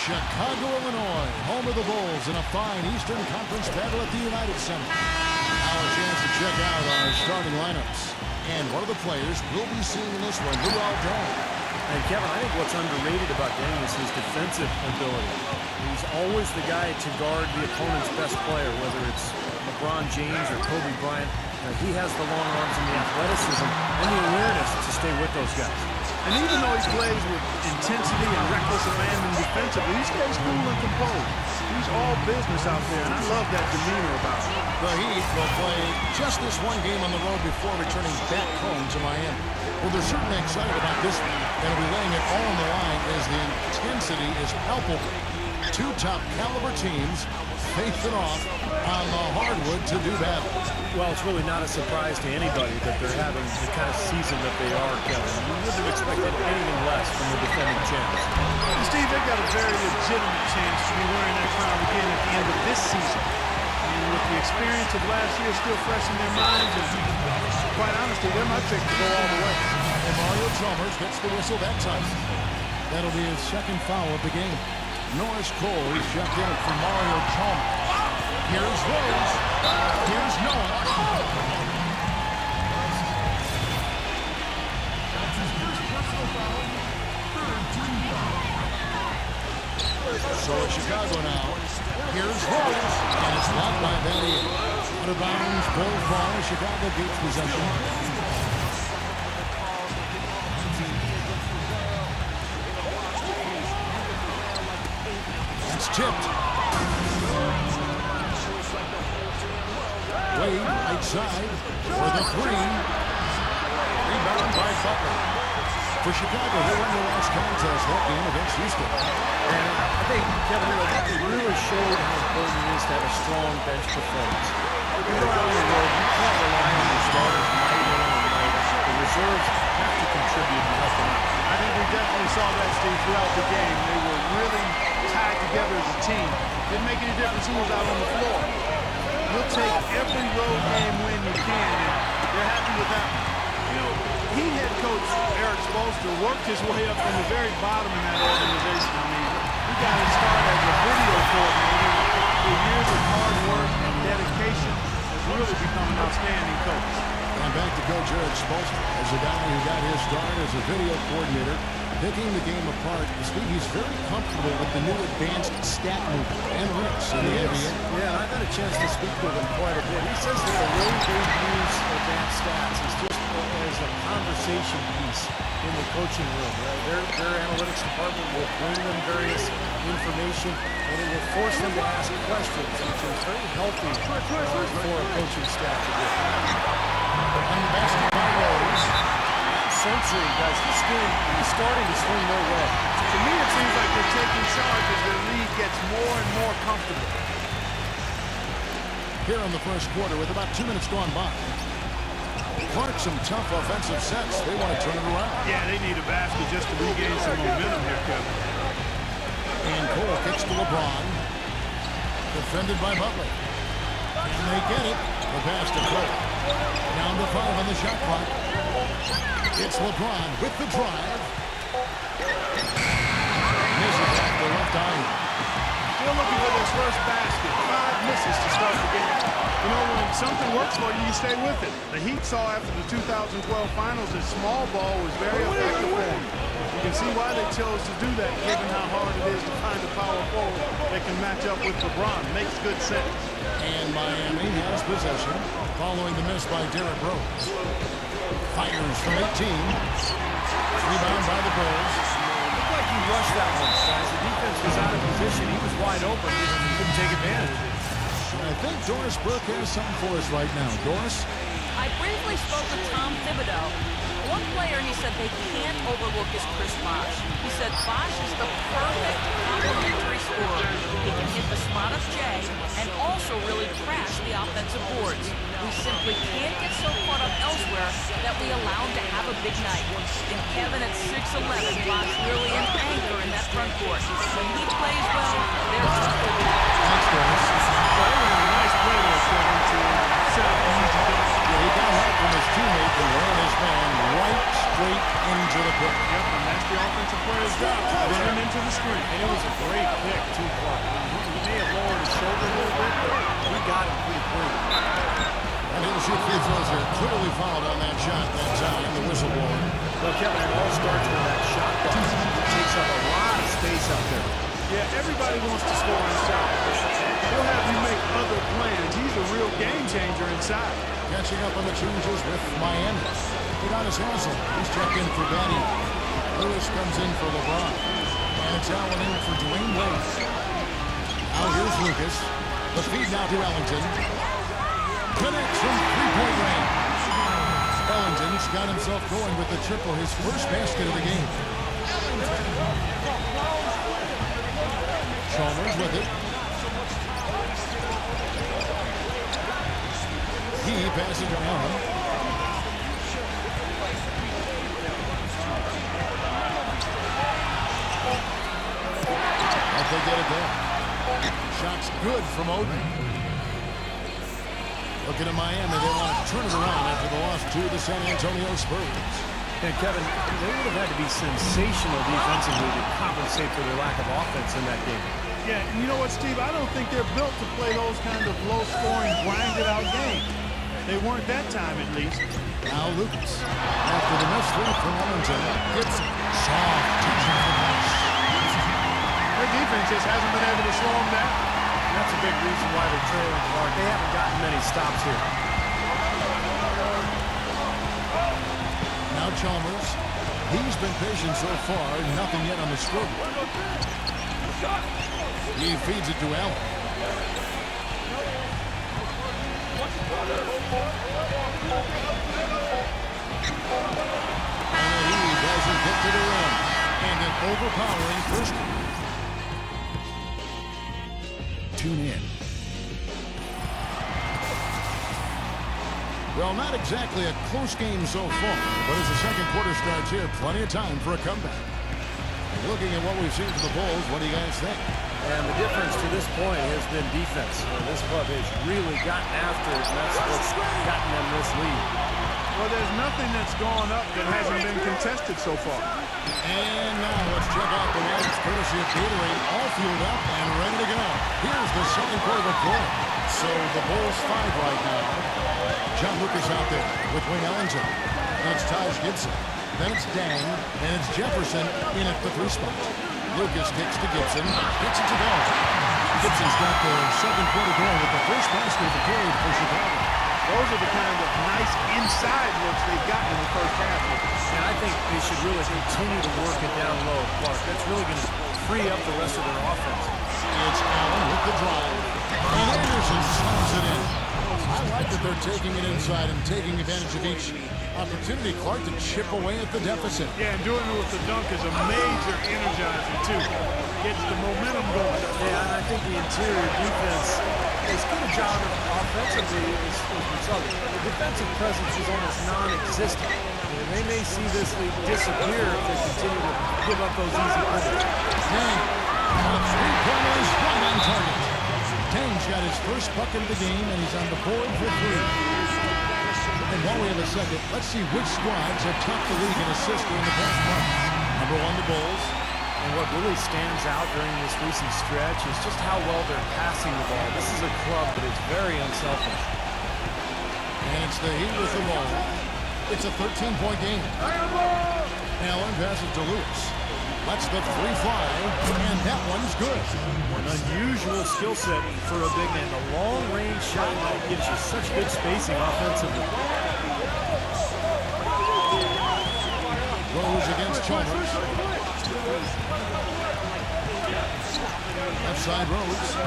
Chicago, Illinois, home of the Bulls in a fine Eastern Conference battle at the United Center. Now a chance to check out our starting lineups. And one of the players we'll be seeing in this one, Dwyane. And Kevin, I think what's underrated about Dwyane is his defensive ability. He's always the guy to guard the opponent's best player, whether it's Lebron James or Kobe Bryant. He has the long arms and the athleticism and the awareness to stay with those guys. And even though he plays with intensity and reckless abandon defensively, he stays cool and composed. He's all business out there, and I love that demeanor about him. The Heat will play just this one game on the road before returning back home to Miami. Well, they're certainly excited about this one. They'll be laying it all on the line as the intensity is palpable. Two top caliber teams facing off on the hardwood to do battle. Well, it's really not a surprise to anybody that they're having the kind of season that they are, Kevin. You wouldn't have expected anything less from the defending champs. And Steve, they've got a very legitimate chance to be wearing that crown again at the end of this season. And with the experience of last year still fresh in their minds, and quite honestly, they're my pick to go all the way. And Mario Chalmers gets the whistle that time. That'll be his second foul of the game. Norris Cole, he's checked in for Mario Chalmers. Here's Rose. Here's Noah. So it's Chicago now. Here's Rose. And it's blocked by Dwyane. Out of bounds, Bulls ball. Chicago gets possession. It's tipped. Wade, right side, for the three. Rebound by Butler. For Chicago, they won their last contest that game against Houston. And I think, Kevin, it really showed how important it is to have a strong bench performance. If you go out on the road, you can't rely on your starters night in and night out. The reserves have to contribute and help them out. I think we definitely saw that, Steve, throughout the game. They were really tied together as a team. Didn't make any difference who was out on the floor. You'll take every road game win you can, and they're happy with that. You know, Heat head coach Eric Spoelstra worked his way up from the very bottom in that organization. I mean, he got his start as a video coordinator. The years of hard work and dedication has really become an outstanding coach. And back to Coach Eric Spoelstra as a guy who got his start as a video coordinator, picking the game apart. Steve, he's very comfortable with the new advanced stat movement analytics in the NBA. Yeah, I've had a chance to speak with him quite a bit. He says that the way they use advanced stats is just as a conversation piece in the coaching room. Their analytics department will bring them various information, and it will force them to ask questions, which is very healthy for a coaching staff to do. And the basketball Rose. Sensing, guys, this game is starting to swing their way. To me, it seems like they're taking charge as their lead gets more and more comfortable. Here in the first quarter with about 2 minutes gone by. Clark, some tough offensive sets. They want to turn it around. Yeah, they need a basket just to regain some momentum here, Kevin. And Cole kicks to LeBron. Defended by Butler. And they get it. The pass to Cole. Down to 5 on the shot clock. It's LeBron with the drive. Misses off the left eye. Still looking for this first basket. 5 misses to start the game. You know, when something works for you, you stay with it. The Heat saw after the 2012 finals that small ball was very effective for them. You can see why they chose to do that, given how hard it is to find a power forward that can match up with LeBron. Makes good sense. And Miami has possession following the miss by Derrick Rose. Fires from 18. Rebound by the Bulls. Looked like he rushed that one, guys. The defense was out of position. He was wide open. He couldn't take advantage. I think Doris Burke has something for us right now. Doris? I briefly spoke with Tom Thibodeau. One player he said they can't overlook is Chris Bosh. He said Bosh is the perfect complementary scorer. He can hit the spot of Jay and also really crash the offensive boards. We simply can't get so caught up elsewhere that we allow him to have a big night. And Kevin at 6'11", Bosh really an anchor in that front court. When he plays well, they're just good. Thanks, Doris. Nice play there, Kevin, to set up an easy dunk. Yeah, he got help from his teammate and ran his man right straight into with a pick. Yep, and that's the offensive player's job. Run him into the screen. And it was a great pick, too, Clark. He may have lowered his shoulder a little bit, but he got him pretty clean. And he'll shoot free throws here. Clearly fouled on that shot that time, the whistle blowing. Well, Kevin, it all starts with that shot clock. It takes up a lot of space up there. Yeah, everybody wants to score inside. He'll have you make other plans. He's a real game changer inside. Catching up on the changes with Miami. Udonis Haslem. He's checked in for Benny. Lewis comes in for Lebron. And it's Allen in for Dwyane Wade. Now here's Lucas. The feed now to Ellington. Connects from three-point range. Ellington's got himself going with the triple, his first basket of the game. Chalmers with it. He passes to Allen. But they get it there. Shot's good from Oden. Looking at Miami, they want to turn it around after the loss to the San Antonio Spurs. And Kevin, they would have had to be sensational defensively to compensate for their lack of offense in that game. Yeah, and you know what, Steve? I don't think they're built to play those kind of low-scoring, grinded-out games. They weren't that time, at least. Now Lucas. After the missed three from Ellington, Gibson. Soft teaching from Nash. Their defense just hasn't been able to slow them down. That's a big reason why they're trailing, Clark. They haven't gotten many stops here. Now Chalmers. He's been patient so far. Nothing yet on the scoreboard. He feeds it to Allen. And he doesn't get to the rim. And an overpowering first. Tune in. Well, not exactly a close game so far, but as the second quarter starts here, plenty of time for a comeback. Looking at what we've seen from the Bulls, what do you guys think? And the difference to this point has been defense. This club has really gotten after it, and that's what's gotten them this lead. Well, there's nothing that's gone up that hasn't been contested so far. And now let's check out the lights, courtesy of Gatorade, all fueled up and ready to go. Here's the second quarter of play. So the Bulls 5 right now. John Lucas out there with Wayne Ellington. Then it's Taj Gibson. Then it's Dang. And it's Jefferson in at the 3 spot. Lucas kicks to Gibson. Gets it to go. Gibson's got the second quarter going with the first basket of the period for Chicago. Those are the kind of nice inside looks they've gotten in the first half. And I think they should really continue to work it down low, Clark. That's really going to free up the rest of their offense. It's Allen with the drive. And Anderson slams it in. I like that they're taking it inside and taking advantage of each opportunity, Clark, to chip away at the deficit. Yeah, and doing it with the dunk is a major energizer, too. Gets the momentum going. Yeah, and I think the interior defense is good a job offensively as we saw. The defensive presence is almost non-existent. And they may see this lead disappear if they continue to give up those easy points. Dang, three-pointers right on target. Dang's got his first bucket of the game, and he's on the board for 3. And while we have a second, let's see which squads have topped the league in assists during the past month. Number 1, the Bulls. And what really stands out during this recent stretch is just how well they're passing the ball. This is a club that is very unselfish. And it's the Heat with the ball. It's a 13-point game. Allen passes to Lewis. Lets the 3 fly, and that one's good. An unusual skill set for a big man. The long-range shot that gives you such good spacing offensively. Rose against Chalmers. Left side Rose.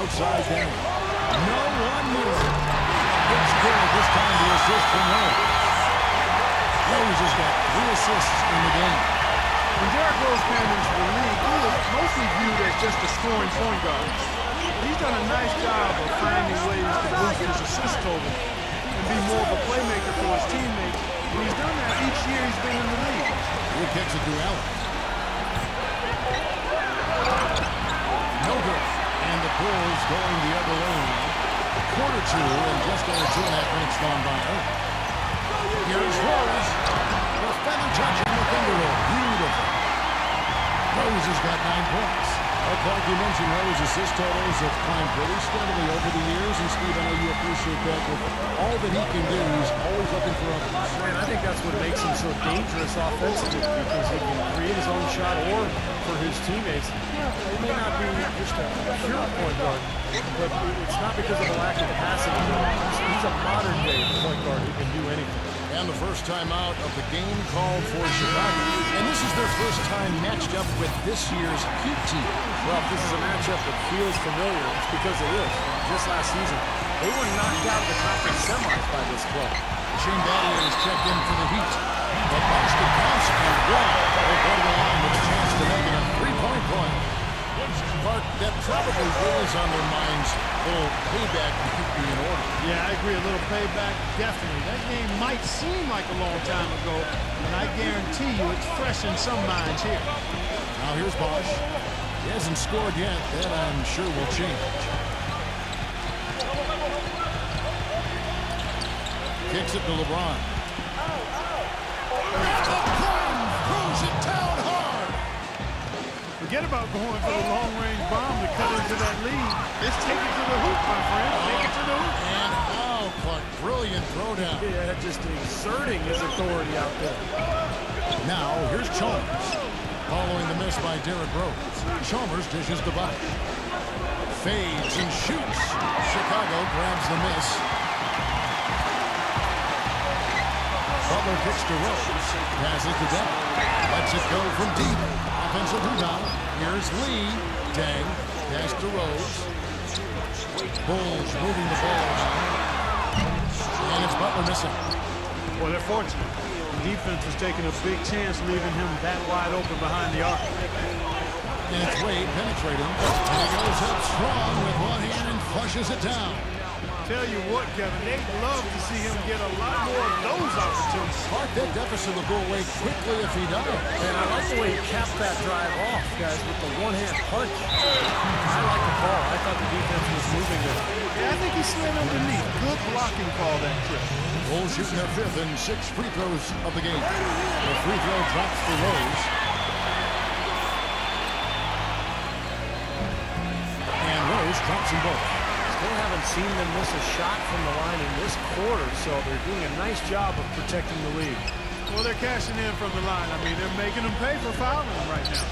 Outside down. No one moved. It's good this time, the assist from Rose. Rose has got 3 assists in the game. When Derrick Rose came into the league, he was mostly viewed as just a scoring point guard. He's done a nice job of finding ways to boost his assist total and be more of a playmaker for his teammates. And he's done that each year he's been in the league. He kicks it to Allen. No good. And the Bulls going the other way. Quarter 2 and just under 2.5 minutes gone by. Here's Rose. The touch on the finger roll. Beautiful. Rose has got 9 points. Well, Clark, you mentioned Rose assist totals have climbed pretty steadily over the years, and Steve, I know you appreciate that. With all that he can do, he's always looking for others. And I think that's what makes him so dangerous offensively, because he can create his own shot or for his teammates. It may not be just a pure point guard, but it's not because of a lack of passing. He's a modern-day point guard who can do anything. And the first time out of the game called for Chicago. And this is their first time matched up with this year's Heat team. Well, if this is a matchup that feels familiar, it's because it is. Just last season, they were knocked out of the conference semis by this club. Shane Battier is checked in for the Heat. The basket counts and one. They'll go to the line with a chance to make it a three-point play. Clark, that probably was on their minds. A little payback to keep me in order. Yeah, I agree. A little payback, definitely. That game might seem like a long time ago, but I guarantee you it's fresh in some minds here. Now here's Bosch. He hasn't scored yet. That I'm sure will change. Kicks it to LeBron. LeBron throws it down hard. Forget about going for the long-range bomb to cut into that lead. Just take it to the hoop, my friend. Take it to the hoop. And foul, Clark. Brilliant throwdown. Yeah, just exerting his authority out there. Now, here's Chalmers. Following the miss by Derrick Rose. Chalmers dishes the Bosch. Fades and shoots. Chicago grabs the miss. Butler kicks to Rose. Passes to Dang. Lets it go from deep. Offensive rebound. Here's Lee. Dang. Pass to Rose. Bulls moving the ball around. And it's Butler missing. Well, they're fortunate. The defense was taking a big chance, leaving him that wide open behind the arc. And it's Wade penetrating. And he goes up strong with one hand and flushes it down. Tell you what, Kevin, they'd love to see him get a lot more of those opportunities. Clark, that deficit will go away quickly if he does. And I like the way he capped that drive off, guys, with the one-hand punch. I like the call. I thought the defense was moving it. Yeah, I think he slid underneath. Good blocking call that trip. Bulls shooting their 5th and 6th free throws of the game. The free throw drops for Rose. And Rose drops them both. Still haven't seen them miss a shot from the line in this quarter, so they're doing a nice job of protecting the lead. Well, they're cashing in from the line. I mean, they're making them pay for fouling them right now.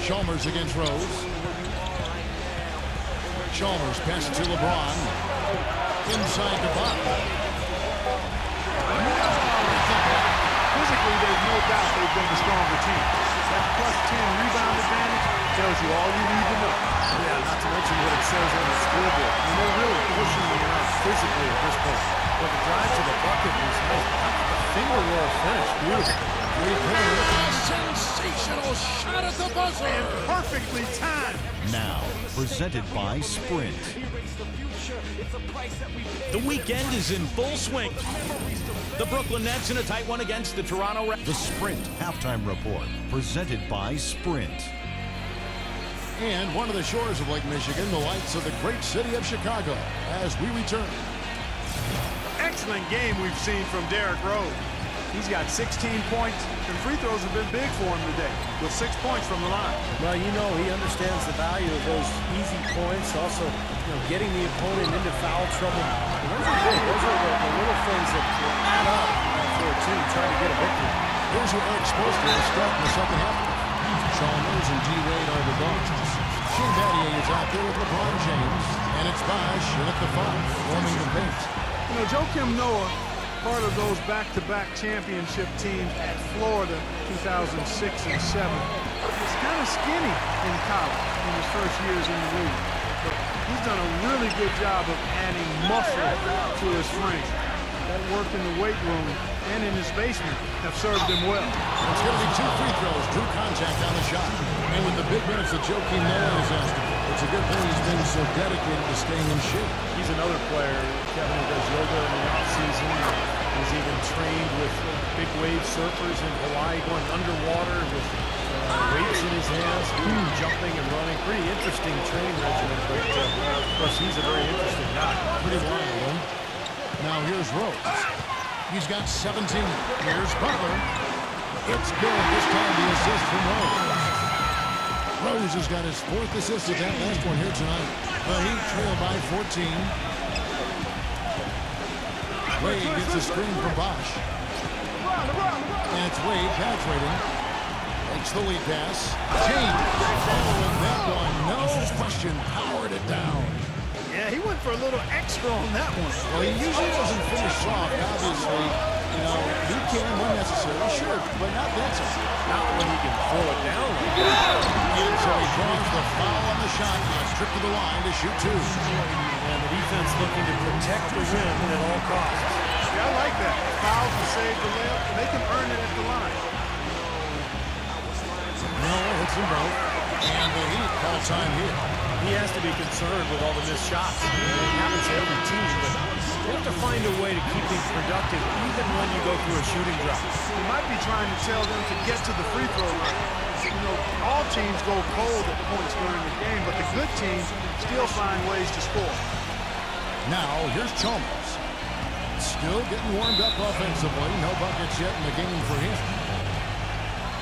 Chalmers against Rose. Chalmers passes to LeBron. Inside the bottom. Physically, there's no doubt they've been the stronger team. That plus 10 rebound advantage tells you all you need to know. Yeah, not to mention what it says on the scoreboard. I mean, they're really pushing me around physically at this point. But the drive to the bucket was nice. The finger roll finish, beautiful. Sensational shot at the buzzer. And perfectly timed. Now, presented by Sprint. The weekend is in full swing. The Brooklyn Nets in a tight one against the Toronto Raptors. The Sprint Halftime Report, presented by Sprint. And one of the shores of Lake Michigan, the lights of the great city of Chicago, as we return. Excellent game we've seen from Derrick Rose. He's got 16 points, and free throws have been big for him today, with 6 points from the line. Well, you know, he understands the value of those easy points, also, getting the opponent into foul trouble. And those are big. Those are the little things that will add up for a team trying to get a victory. Here's what Eric Spoelstra will start in the second half. Chalmers and D-Wade are the dogs. Shane Battier is out there with LeBron James, and it's Bosch in at the 5, warming the paint. You know, Joakim Noah, part of those back-to-back championship teams at Florida 2006 and 7. He's kind of skinny in college in his first years in the league. But he's done a really good job of adding muscle to his frame. That work in the weight room and in his basement have served him well. It's going to be 2 free throws, drew contact on the shot. And with the big minutes that Joakim Noah has asked him, it's a good thing he's been so dedicated to staying in shape. He's another player, Kevin, who does yoga in the offseason. He's even trained with big wave surfers in Hawaii, going underwater with weights in his hands, jumping and running. Pretty interesting training regimen, but of course he's a very interesting guy. Pretty wild, huh? Now here's Rose. He's got 17. Here's Butler. It's good. This time the assist from Rose. Rose has got his 4th assist with that last one here tonight. The Heat trail by 14. Wade gets a screen from Bosh. And it's Wade penetrating. Makes the lead pass. James following that one. No question. Powered it down. Yeah, he went for a little extra on that one. Well, he usually doesn't finish soft, obviously. You know, he can when necessary, sure, but not that time. Not when he can throw it down like that. So he draws the foul on the shot. He's tripped to the line to shoot 2. And the defense looking to protect the rim at all costs. Yeah, I like that. Foul to save the layup. They can earn it at the line. No, hits them both. And the Heat call time here. He has to be concerned with all the missed shots. It happens to every team, but you have to find a way to keep things productive even when you go through a shooting drought. He might be trying to tell them to get to the free throw line. You know, all teams go cold at points during the game, but the good teams still find ways to score. Now, here's Chalmers. Still getting warmed up offensively. No buckets yet in the game for him.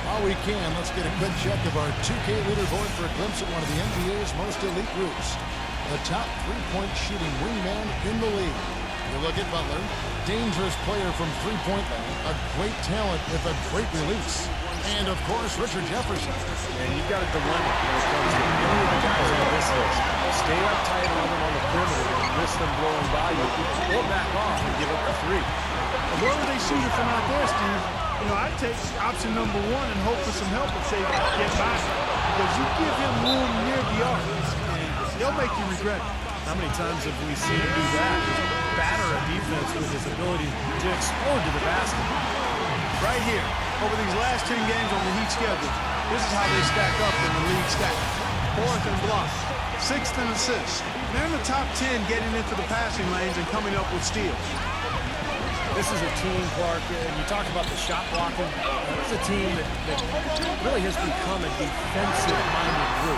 While we can, let's get a quick check of our 2K leaderboard for a glimpse at one of the NBA's most elite groups. The top three-point shooting wingman in the league. You look at Butler, dangerous player from three-point land, a great talent with a great release. And, of course, Richard Jefferson. And you've got a dilemma when it comes to any of the guys on this list. Stay up tight on them on the perimeter and risk them blowing by you, or back off and give up the 3. Whoever they shoot it from out there, Steve, you know, I'd take option number 1 and hope for some help if they get by. Because you give him room near the arc, and they'll make you regret it. How many times have we seen him do that? Just batter a defense with his ability to explode to the basket. Right here, over these last 10 games on the Heat schedule, this is how they stack up in the league stack. 4th in blocks, 6th in assists. They're in the top 10 getting into the passing lanes and coming up with steals. This is a team, Clark, and you talk about the shot blocking. This is a team that really has become a defensive-minded group.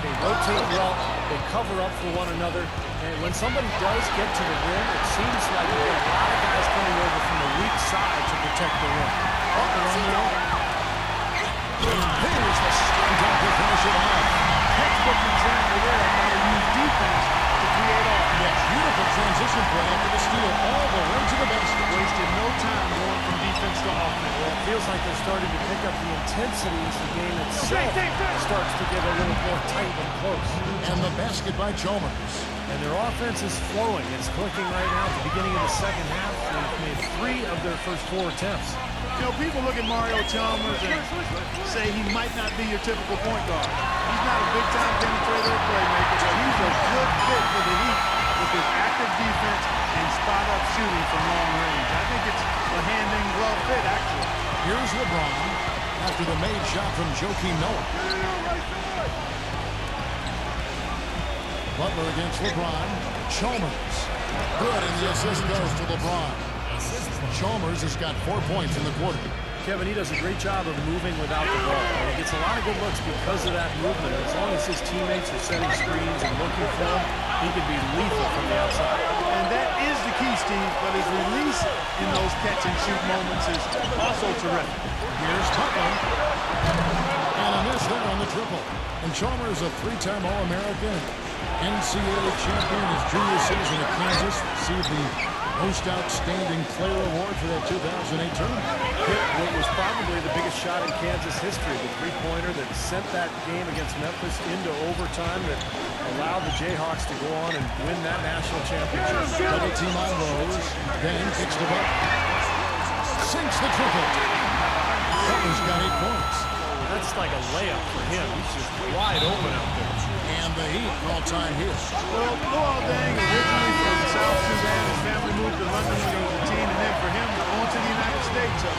They rotate well, they cover up for one another, and when somebody does get to the rim, it seems like there are a lot of guys coming over from the weak side to protect the rim. Here's the string down to finish it off. Textbook example there of how to use defense to create offense. Yes, beautiful transition play after the steal all the way to the basket. Wasted no time going from defense to offense. Well, it feels like they're starting to pick up the intensity as the game itself starts to get a little more tight and close. And the basket by Chalmers. And their offense is flowing. It's clicking right now at the beginning of the second half. They've made 3 of their first 4 attempts. You know, people look at Mario Chalmers and say he might not be your typical point guard. He's not a big-time penetrator or playmaker, but he's a good fit for the Heat with his active defense and spot-up shooting from long range. I think it's a hand-in-glove fit, actually. Here's LeBron after the made shot from Joakim Noah. Butler against LeBron. Chalmers. Good, and the assist goes to LeBron. Chalmers has got 4 points in the quarter. Kevin, he does a great job of moving without the ball. And he gets a lot of good looks because of that movement. As long as his teammates are setting screens and looking for him, he can be lethal from the outside. And that is the key, Steve, but his release in those catch-and-shoot moments is also terrific. Here's Butler. And a miss there on the triple. And Chalmers, a 3-time All-American, NCAA champion his junior season at Kansas, received the Most Outstanding Player Award for that 2008 tournament. Hit what was probably the biggest shot in Kansas history, the three-pointer that sent that game against Memphis into overtime that allowed the Jayhawks to go on and win that national championship. Double team on Rose. Then kicks the butt. Sinks the triple. Butler's got 8 points. That's like a layup for him. He's just wide open out there. And the Heat call time here. Well, Luol Deng, originally from South Sudan, his family moved to London when he was a teen, and then for him, on to the United States. A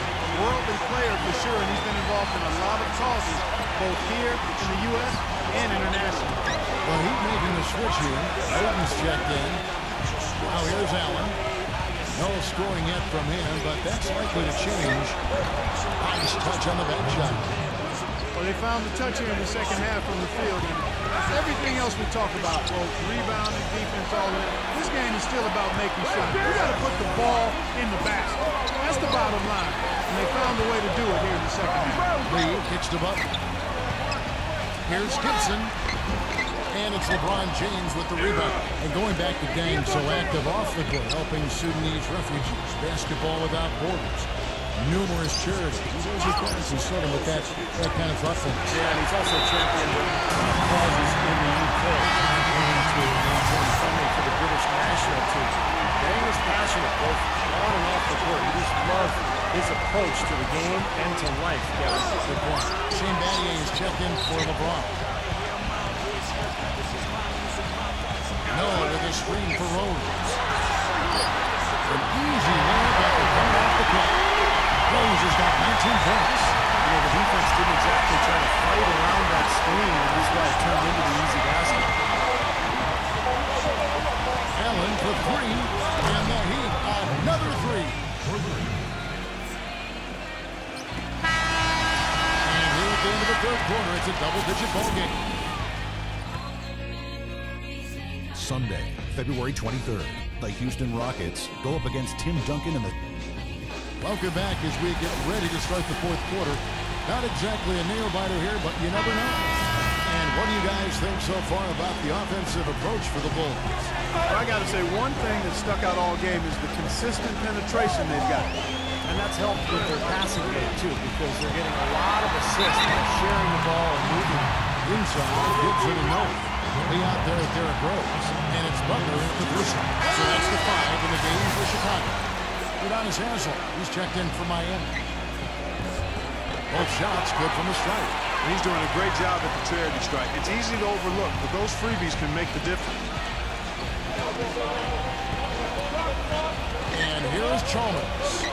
worldly player for sure, and he's been involved in a lot of causes, both here in the U.S. and internationally. Well, Heat making the switch here. Oden's checked in. Now here's Allen. No scoring yet from him, but that's likely to change. Nice touch on the back shot. Well, they found the touch here in the second half from the field. And everything else we talk about, both rebounding, defense, all of that, this game is still about making shots. We got to put the ball in the basket. That's the bottom line. And they found a way to do it here in the second half. Lee kicks to Butler. Here's Gibson. And it's LeBron James with the rebound. And going back to Dang, so active off the court, helping Sudanese refugees. Basketball Without Borders. Numerous charities. He's always been sort of with that kind of thoughtfulness. Yeah, and he's also championed causes in the UK, aiming to maintain funding for the British national team. Dang is passionate both on and off the court. He just loves his approach to the game and to life. Yeah, good point. Shane Battier is checked in for LeBron. Noah with a screen for Rose. An easy layup after coming off the clock. Rose has got 19 points. You know, the defense didn't exactly try to fight around that screen, and that's why it turned into the easy basket. Allen for three, and the Heat another three. And here at the end of the third quarter, it's a double-digit ball game. Sunday, February 23rd, the Houston Rockets go up against Tim Duncan and the... Welcome back as we get ready to start the fourth quarter. Not exactly a nail-biter here, but you never know. And what do you guys think so far about the offensive approach for the Bulls? I got to say, one thing that stuck out all game is the consistent penetration they've got. And that's helped with their passing game, too, because they're getting a lot of assists by sharing the ball and moving Inside, Gibson and Noah. Lee out there with Derrick Rose. And it's Butler in position. So that's the 5 in the game for Chicago. Udonis Haslem, he's checked in for Miami. Both shots good from the strike. He's doing a great job at the charity strike. It's easy to overlook, but those freebies can make the difference. And here is Chalmers.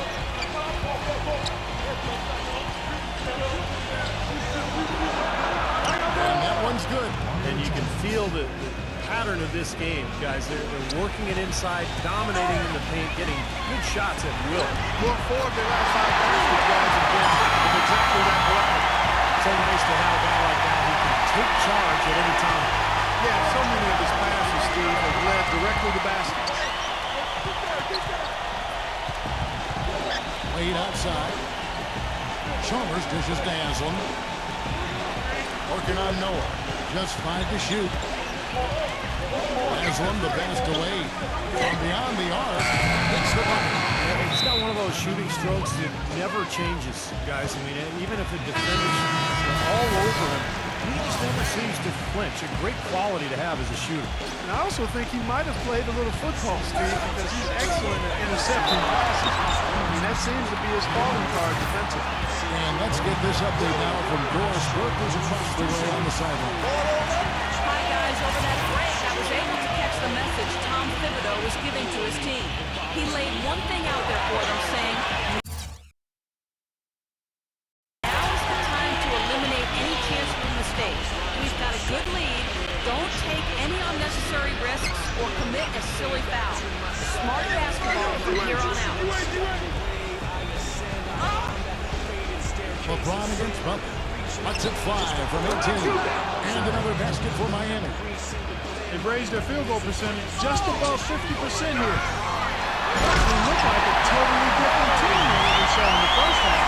And that one's good. And you can feel the pattern of this game, guys. They're working it inside, dominating in the paint, getting good shots at will. Look forward to the last 5 games, guys, have been of exactly that level. So nice to have a guy like that who can take charge at any time. Yeah, so many of his passes, Steve, have led directly to baskets. Wade outside. Chalmers dishes to Haslem. Working on Noah. Just 5 to shoot. Haslem, the pass delayed. From beyond the arc, hits the bucket. Yeah, he's got one of those shooting strokes that never changes, guys. I mean, even if the defenders are all over him, he just never seems to flinch. A great quality to have as a shooter. And I also think he might have played a little football, Steve, because he's excellent at intercepting passes. I mean, that seems to be his calling card defensively. And let's get this update now from Doris Burke, who's across the way on the sideline. Hi, guys. Over that break, I was able to catch the message Tom Thibodeau was giving to his team. He laid one thing out there for them, saying, now is the time to eliminate any chance for mistakes. We've got a good lead. Don't take any unnecessary risks or commit a silly foul. Smart basketball from here on out. LeBron against Butler. Puts it 5 from 18. And another basket for Miami. They've raised their field goal percentage just above 50% here. They look like a totally different team than what we saw in the first half.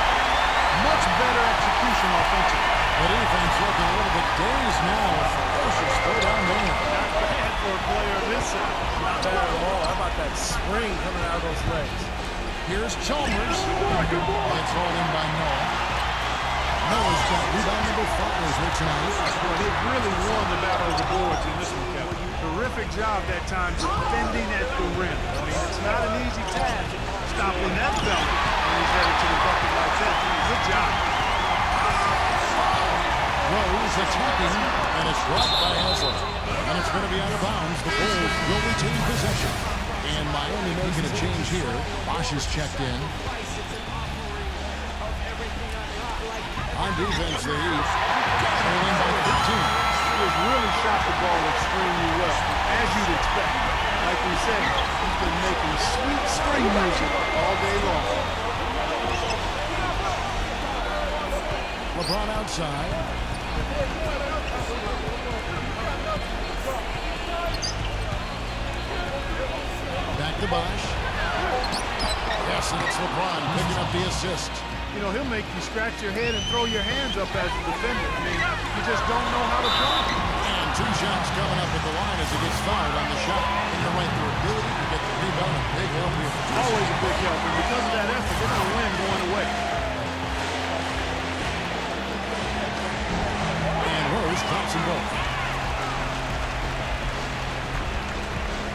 Much better execution offensively. The defense looking a little bit dazed now. Ferocious throw down there. Not bad for a player of this size. Not bad at all. How about that spring coming out of those legs? Here's Chalmers. It's hauled in by Noah. Noah's got rebound number 5 here tonight. Boy, they've really won the battle of the boards in this one, Kevin. Terrific job that time defending at the rim. I mean, it's not an easy task stopping that fella when he's headed to the bucket like that. Good job. Rose attacking, and it's dropped by Haslem. And it's going to be out of bounds. The Bulls will retain possession. And Miami making a change here. Bosch is checked in. On defense, the Heat trailing by 15. He has really shot the ball extremely well, as you'd expect. Like we said, he's been making sweet string music all day long. LeBron outside. Back to Bosh. Yes, and it's LeBron picking up the assist. You know, he'll make you scratch your head and throw your hands up as a defender. I mean, you just don't know how to play. And 2 shots coming up at the line as he gets fouled on the shot. And you're right, their ability to get the rebound, a big help here. Always a big help, and because of that effort, they're going to win going away. And Rose drops them both.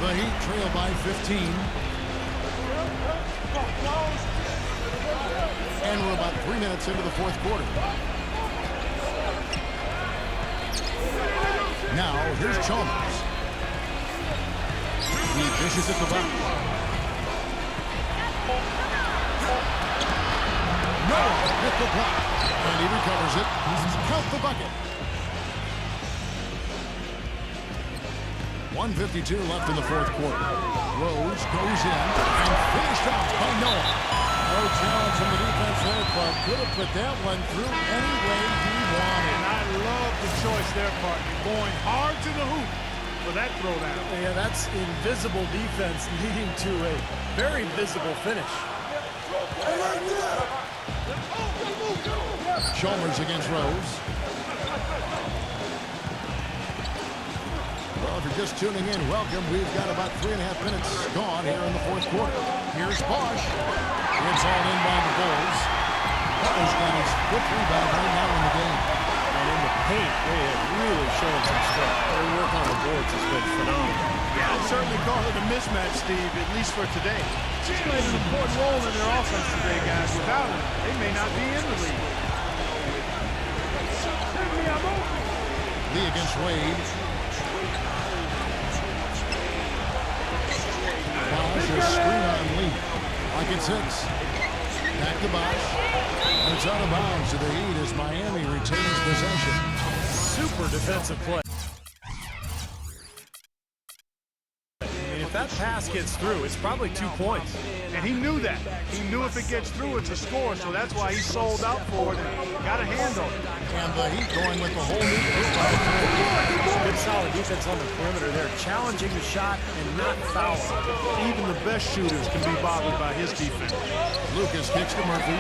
The Heat trail by 15. And we're about 3 minutes into the fourth quarter. Now, here's Chalmers. He dishes it to Bosh. No, with the block. And he recovers it. Count the bucket. 1:52 left in the fourth quarter. Rose goes in and finished off by Noah. No challenge from the defense there, but could have put that one through any way he wanted. And I love the choice there, partner. Going hard to the hoop for that throwdown. Yeah, that's invisible defense leading to a very visible finish. Chalmers against Rose. Well, if you're just tuning in, welcome. We've got about 3.5 minutes gone here in the fourth quarter. Here's Bosh. It's all in by the Bulls. Butler's got his 5th rebound right now in the game. And in the paint, they have really shown some strength. Their work on the boards has been phenomenal. Yeah, I'd certainly call it a mismatch, Steve, at least for today. He's played an important role in their offense today, guys. Without him, they may not be in the league. Lee against Wade. Bosh is screen on Lee. Like it's 6. Back to Bosh. It's out of bounds to the Heat as Miami retains possession. Super defensive play. I mean, if that pass gets through, it's probably 2 points. And he knew that. He knew if it gets through, it's a score, so that's why he sold out for it and got a hand on it. And the Heat going with the whole new group. Good solid defense on the perimeter there, challenging the shot and not fouling. Even the best shooters can be bothered by his defense. Lucas kicks to Murphy.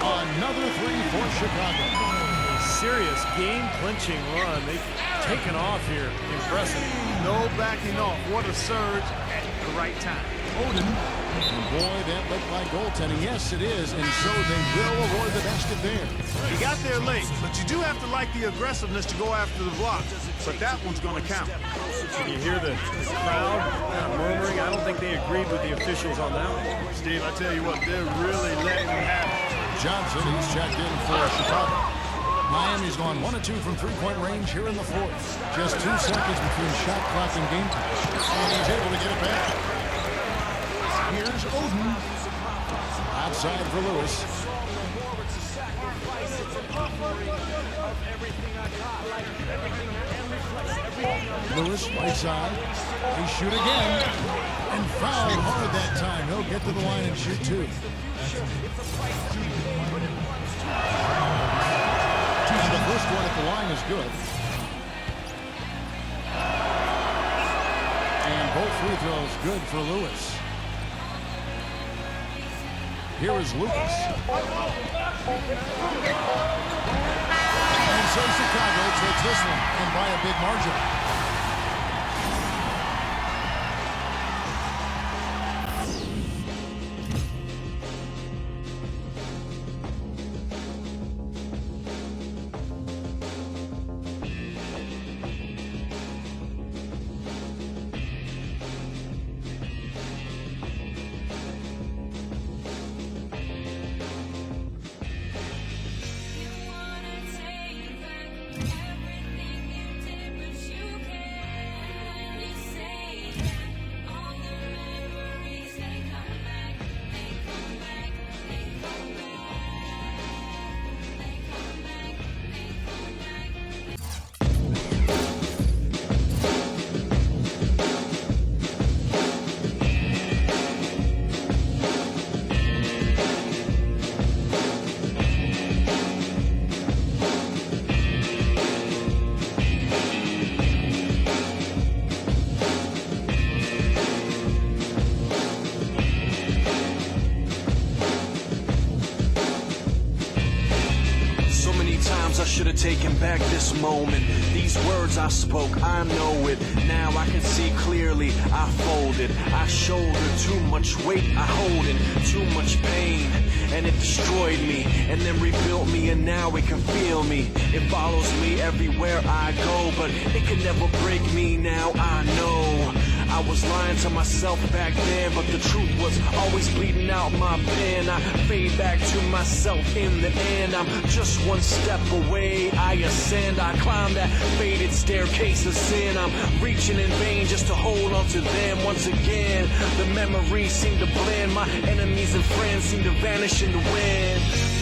Another 3 for Chicago. Serious game-clinching run. They've taken off here. Impressive. No backing off. What a surge at the right time. Odin. And boy, that looked like goaltending. Yes, it is. And so they will award the basket there. He got there late, but you do have to like the aggressiveness to go after the block. But that one's going to count. You hear the crowd kind of murmuring. I don't think they agreed with the officials on that one. Steve, I tell you what, they're really letting him have it. Johnson, he's checked in for Chicago. Miami's gone 1 of 2 from 3-point range here in the fourth. Just 2 seconds between shot clock and game time. And he's able to get it back. Here's Odin. Outside for Lewis. Lewis, right side. They shoot again. And fouled hard that time. He'll get to the line and shoot 2. And the first one at the line is good. And both free throws good for Lewis. Here is Lucas. And so Chicago takes this one, and by a big margin. I should have taken back this moment. These words I spoke, I know it. Now I can see clearly, I folded. I shouldered too much weight, I holding too much pain. And it destroyed me, and then rebuilt me, and now it can feel me. It follows me everywhere I go, but it can never break me now, I know. I was lying to myself back then, but the truth was always bleeding out my pen. I fade back to myself in the end. I'm just one step away, I ascend. I climb that faded staircase of sin. I'm reaching in vain just to hold on to them once again. The memories seem to blend. My enemies and friends seem to vanish in the wind.